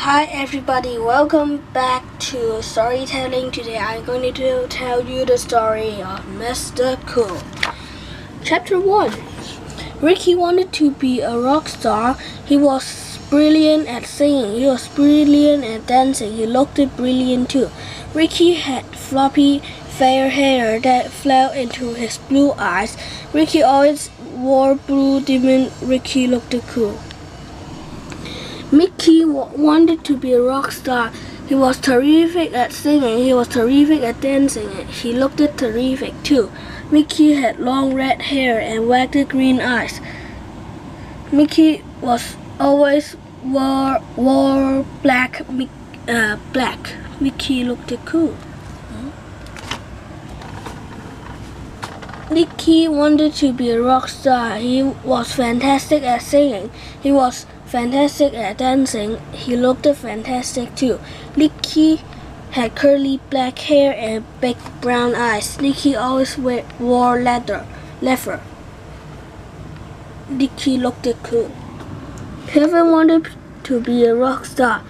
Hi everybody, welcome back to storytelling. Today I'm going to tell you the story of Mr. Cool. Chapter 1. Ricky wanted to be a rock star. He was brilliant at singing. He was brilliant at dancing. He looked brilliant too. Ricky had floppy, fair hair that fell into his blue eyes. Ricky always wore blue denim. Ricky looked cool. Mickey wanted to be a rock star. He was terrific at singing. He was terrific at dancing. He looked terrific too. Mickey had long red hair and wagged green eyes. Mickey was always wore black. Mickey looked cool. Mickey wanted to be a rock star. He was fantastic at singing. He was fantastic at dancing. He looked fantastic too. Nicky had curly black hair and big brown eyes. Nicky always wore leather. Nicky looked cool. Kevin wanted to be a rock star.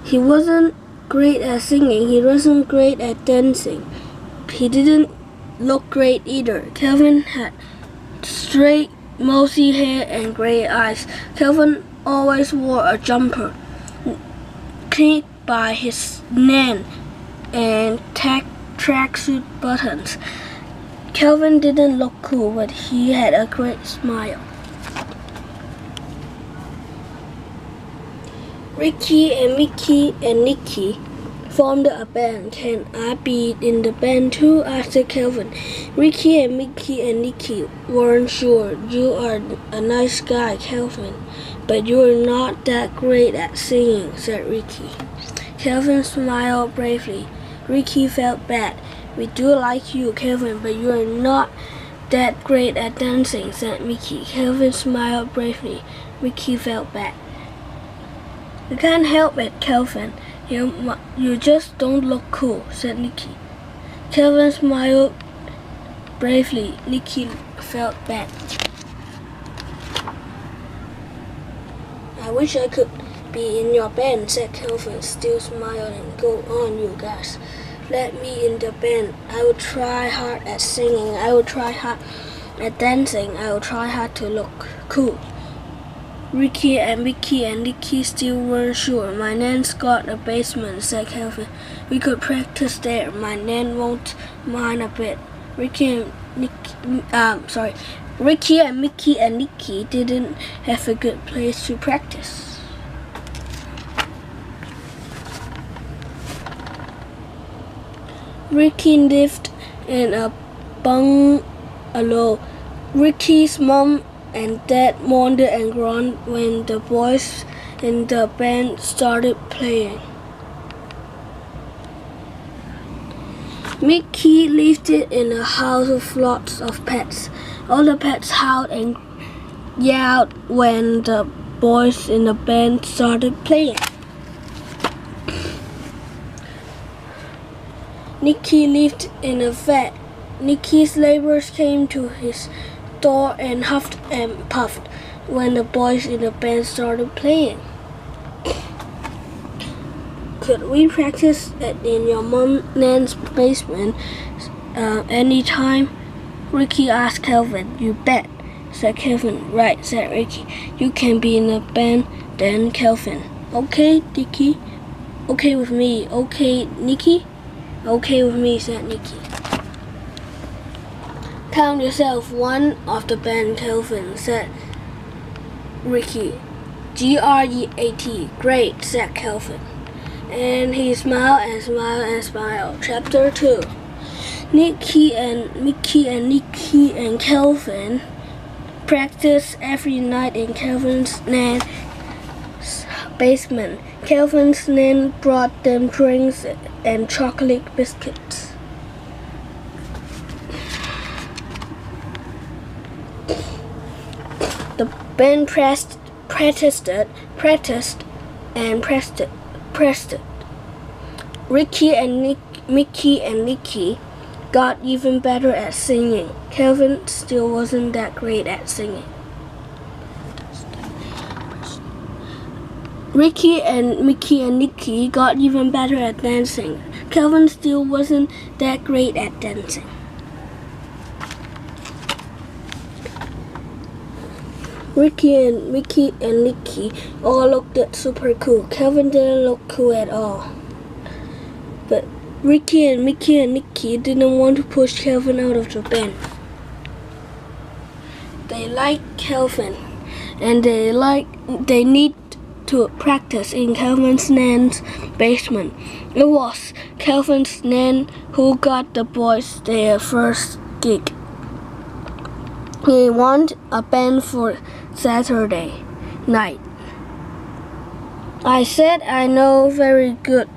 He wasn't great at singing. He wasn't great at dancing. He didn't look great either. Kevin had straight, mousy hair and gray eyes. Kevin always wore a jumper knit by his nan and tracksuit buttons. Kelvin didn't look cool, but he had a great smile. Ricky and Mickey and Nicky formed a band. Can I be in the band too? Asked Kelvin. Ricky and Mickey and Nicky weren't sure. You are a nice guy, Kelvin, but you're not that great at singing, said Ricky. Kelvin smiled bravely. Ricky felt bad. We do like you, Kelvin, but you're not that great at dancing, said Mickey. Kelvin smiled bravely. Ricky felt bad. You can't help it, Kelvin. You just don't look cool, said Nicky. Kelvin smiled bravely. Nicky felt bad. I wish I could be in your band, said Kelvin, still smiling. Go on, you guys. Let me in the band. I will try hard at singing. I will try hard at dancing. I will try hard to look cool. Ricky and Mickey and Nicky still weren't sure. My nan's got a basement, said Kelvin. We could practice there. My nan won't mind a bit. Ricky and Mickey and Nicky didn't have a good place to practice. Ricky lived in a bungalow. Ricky's mom and dad moaned and groaned when the boys in the band started playing. Mickey lived in a house with lots of pets. All the pets howled and yelled when the boys in the band started playing. Nicky lived in a vet. Nicky's neighbors came to his door and huffed and puffed when the boys in the band started playing. Could we practice in your nan's basement anytime? Ricky asked Kelvin. You bet, said Kelvin. Right, said Ricky. You can be in the band then, Kelvin. Okay, Nicky. Okay with me. Okay, Nicky. Okay with me, said Nicky. Count yourself one of the band, Kelvin, said Ricky. Great. Great, said Kelvin. And he smiled and smiled and smiled. Chapter 2. Mickey and Nicky and Kelvin practiced every night in Kelvin's nan's basement. Kelvin's nan brought them drinks and chocolate biscuits. The band practiced. Ricky and Mickey and Nicky got even better at singing. Kelvin still wasn't that great at singing. Ricky and Mickey and Nicky got even better at dancing. Kelvin still wasn't that great at dancing. Ricky and Mickey and Nicky all looked super cool. Kelvin didn't look cool at all. But Ricky and Mickey and Nicky didn't want to push Kelvin out of the band. They liked Kelvin, and they need to practice in Kelvin's nan's basement. It was Kelvin's nan who got the boys their first gig. He wanted a band for Saturday night. I said I know a very good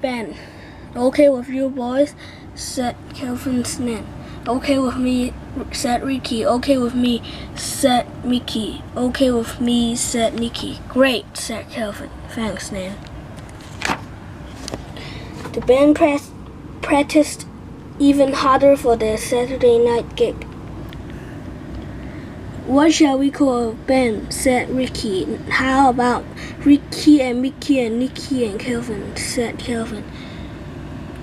band. Okay with you boys, said Kelvin's nan. Okay with me, said Ricky. Okay with me, said Mickey. Okay with me, said Nicky. Great, said Kelvin. Thanks, Nan. The band practiced even harder for their Saturday night gig. What shall we call a band? Said Ricky. How about Ricky and Mickey and Nicky and Kelvin? Said Kelvin.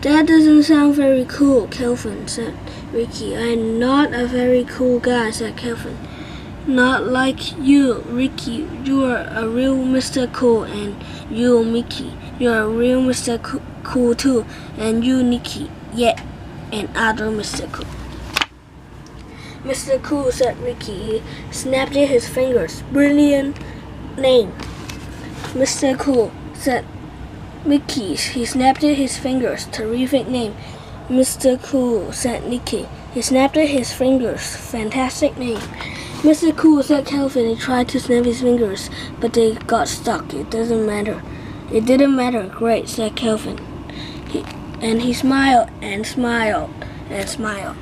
That doesn't sound very cool, Kelvin, said Ricky. I'm not a very cool guy, said Kelvin. Not like you, Ricky. You're a real Mr. Cool, and you, Mickey. You're a real Mr. Cool too, and you, Nicky. Yeah, and other Mr. Cool. Mr. Cool, said Ricky. He snapped his fingers. Brilliant name. Mr. Cool, said Mickey. He snapped his fingers. Terrific name. Mr. Cool, said Nicky. He snapped his fingers. Fantastic name. Mr. Cool, said Kelvin. He tried to snap his fingers, but they got stuck. It doesn't matter. It didn't matter. Great, said Kelvin. He smiled and smiled and smiled.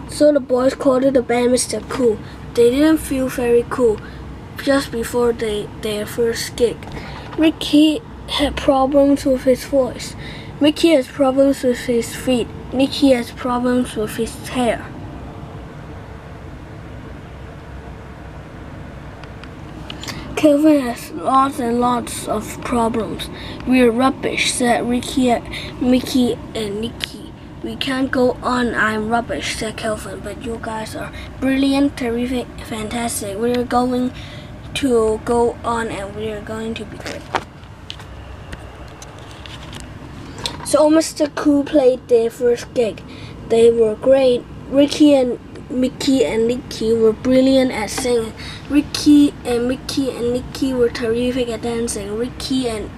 So the boys called the band Mr. Cool. They didn't feel very cool just before their first gig. Ricky had problems with his voice. Mickey has problems with his feet. Nicky has problems with his hair. Kelvin has lots and lots of problems. We're rubbish, said Ricky, Mickey, and Nicky. We can't go on. I'm rubbish, said Kelvin. But you guys are brilliant, terrific, fantastic. We're going to go on and we're going to be great. So Mr. Cool played their first gig. They were great. Ricky and Mickey and Nicky were brilliant at singing. Ricky and Mickey and Nicky were terrific at dancing. Ricky and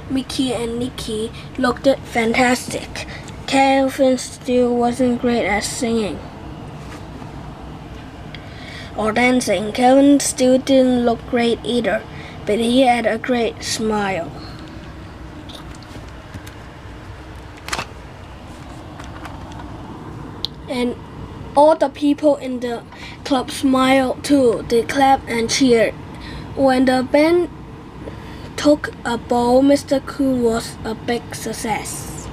Mickey and Nicky looked fantastic. Kelvin still wasn't great at singing or dancing. Kelvin still didn't look great either, but he had a great smile. And all the people in the club smiled too. They clapped and cheered. When the band took a bow, Mr. Cool was a big success.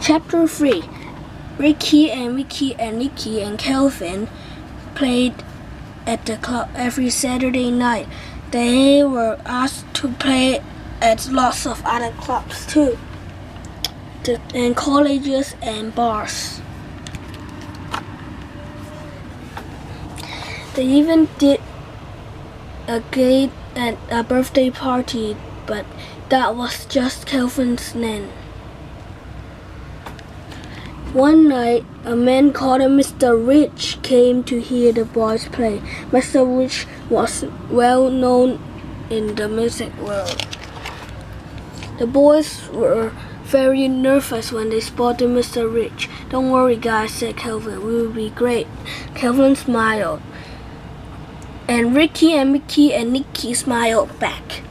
Chapter 3. Ricky and Mickey and Nicky and Kelvin played at the club every Saturday night. They were asked to play at lots of other clubs too, and colleges and bars. They even did a birthday party, but that was just Kelvin's nan. One night, a man called Mr. Rich came to hear the boys play. Mr. Rich was well known in the music world. The boys were very nervous when they spotted Mr. Rich. Don't worry, guys, said Kelvin. We will be great. Kelvin smiled. And Ricky and Mickey and Nicky smiled back.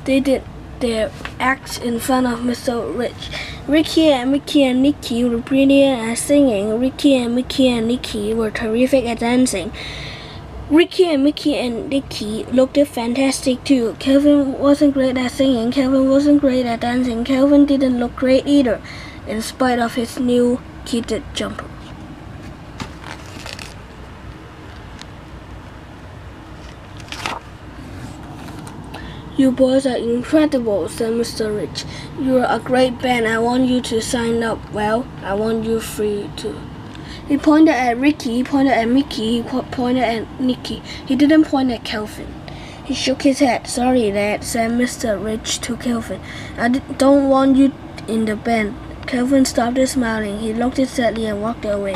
They did their acts in front of Mr. Rich. Ricky and Mickey and Nicky were brilliant at singing. Ricky and Mickey and Nicky were terrific at dancing. Ricky and Mickey and Nicky looked fantastic too. Kelvin wasn't great at singing. Kelvin wasn't great at dancing. Kelvin didn't look great either, in spite of his new kitted jumper. You boys are incredible, said Mr. Rich. You're a great band. I want you to sign up. Well, I want you free too. He pointed at Ricky, he pointed at Mickey, he pointed at Nicky. He didn't point at Kelvin. He shook his head. Sorry, Dad, said Mr. Rich to Kelvin. I don't want you in the band. Kelvin stopped smiling. He looked sadly and walked away.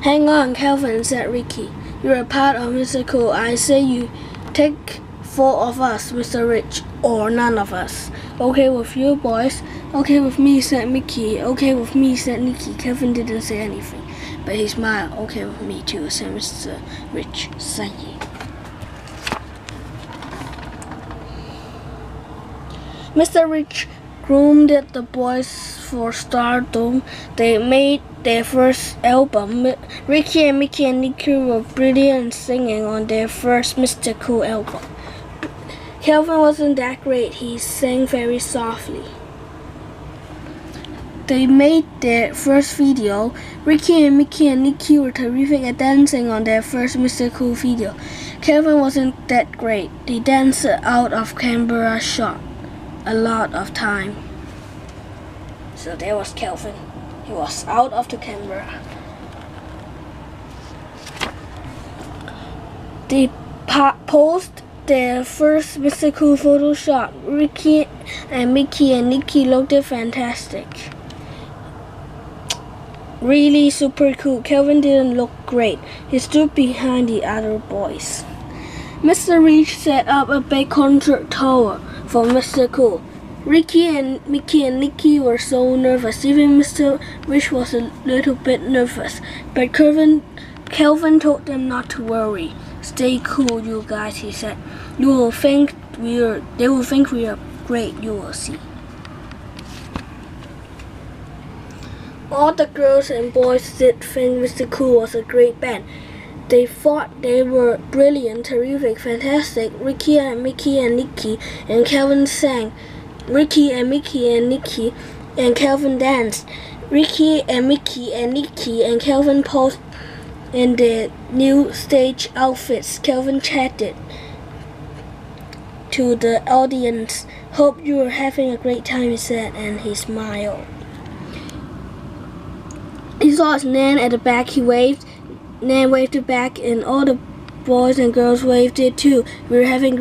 Hang on, Kelvin, said Ricky. You're a part of Mr. Cool. I say you take 4 of us, Mr. Rich, or none of us. Okay with you, boys? Okay with me, said Mickey. Okay with me, said Nicky. Kelvin didn't say anything, but he smiled. Okay with me too, said Mr. Rich, sighing. Mr. Rich groomed the boys for stardom. They made their first album. Ricky and Mickey and Nicky were brilliant singing on their first Mr. Cool album. Kelvin wasn't that great. He sang very softly. They made their first video. Ricky and Mickey and Nicky were terrific at dancing on their first Mr. Cool video. Kelvin wasn't that great. They danced out of camera shot a lot of time. So there was Kelvin. He was out of the camera. They posed their first Mr. Cool photo shot. Ricky and Mickey and Nicky looked fantastic. Really super cool. Kelvin didn't look great. He stood behind the other boys. Mr. Rich set up a big concert tower for Mr. Cool. Ricky and Mickey and Nicky were so nervous. Even Mr. Rich was a little bit nervous. But Kelvin told them not to worry. Stay cool, you guys, he said. They will think we are great, you will see. All the girls and boys did think Mr. Cool was a great band. They thought they were brilliant, terrific, fantastic. Ricky and Mickey and Nicky and Kelvin sang. Ricky and Mickey and Nicky and Kelvin danced. Ricky and Mickey and Nicky and Kelvin posed in their new stage outfits. Kelvin chatted to the audience. Hope you are having a great time, he said, and he smiled. He saw Nan at the back. He waved. Nan waved back, and all the boys and girls waved it too. We were having great